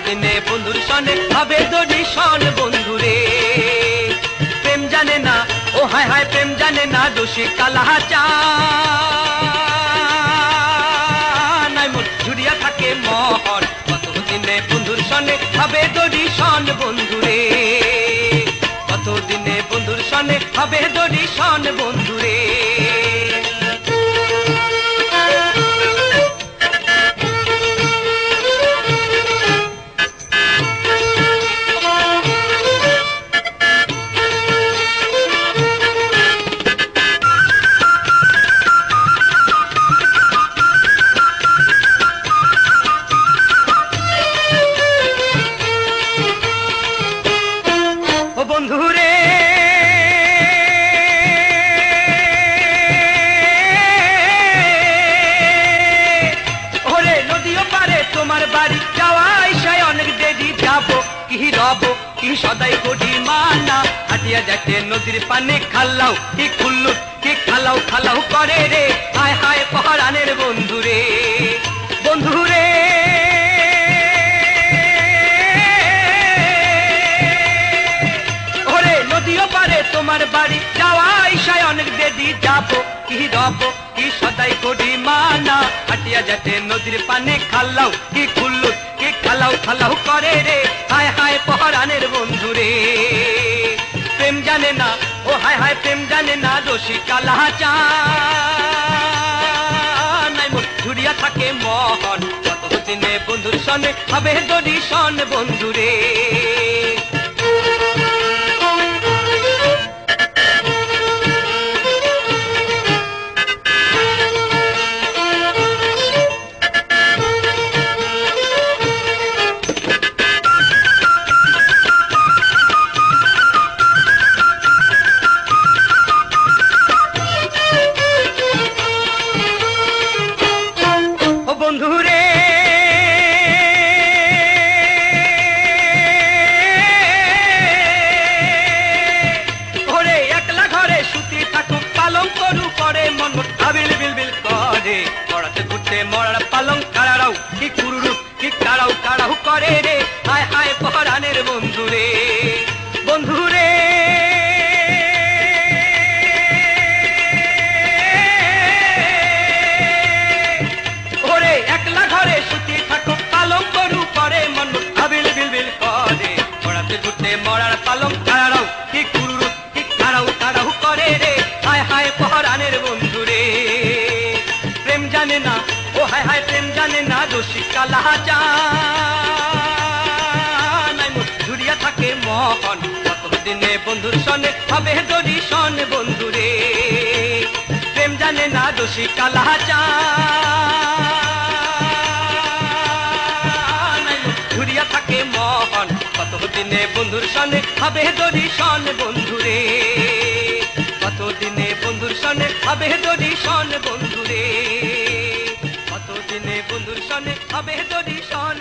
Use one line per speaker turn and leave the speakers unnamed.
কতদিনে বন্ধুর সনে হবে দর্শন বন্ধুরে। প্রেম জানে না, ও হায় হায় প্রেম জানে না, দোষী কালাচান মন জুড়িয়া থাকে মহর। কতদিনে বন্ধুর সনে হবে দর্শন বন্ধুরে, কতদিনে বন্ধুর সনে হবে দর্শন বন্ধুরে। বন্ধুরে ওরে নদীও পারে তোমার বাড়ি যাওয়া আইসায় অনেক দেরি, যাবো কি রব কি সদাই করি মানা। হাটিয়া যাইতে নদীর পানে খাল্লাও কি খুল্লু কি খালাও খালাও করে রে, হায় হায় পহরানের বন্ধুরে। বন্ধুরে তোমার বাড়ি যাওয়া আইসায় অনেক দেরি, যাবো কি রব কি সদাই করি মানা। হাটিয়া যাতে নদীর পানে খাল্লাও কি খুল্লু কি খালাও খালাও করে রে, হায় হায় পহরানের বন্ধুরে। প্রেম জানে না, ও হায় হায় প্রেম জানে না, দোষী কালাচান মন জুড়িয়া থাকে মহন। কতদিনে বন্ধুর সনে হবে দর্শন বন্ধুরে। বন্ধুরে ওরে একলা ঘরে সুতি থাকুক পালং করু পরে মন আবিল বিল বিল করে, পড়াতে ঘুরতে মরার পালং কারাও কি কুরুরু কি কারাও কারাও করে রে, হায় হায় পহরানের বন্ধুরে। বন্ধুরে একলা ঘরে সুতি থাকুক পালং করু পরে মন আবিল বিল বিল করে, পড়াতে ঘুরতে মরার পালং কারাও কি কুরুরু কি কারাও কারাও করে রে, হায় হায় পহরানের বন্ধুরে। প্রেম জানে না, ও হায় হায় প্রেম জানে না, দোষী কালাচান মন জুড়িয়া থাকে মহন। কতদিনে বন্ধুর সনে হবে দর্শন বন্ধুরে। প্রেম জানে না, দোষী কালাচান ঘুরিয়া থাকে মহন। কতদিনে বন্ধুর সনে হবে দর্শন বন্ধুরে, কতদিনে বন্ধুর সনে হবে দর্শন বন্ধুরে, কতদিনে বন্ধুর সনে হবে দর্শন।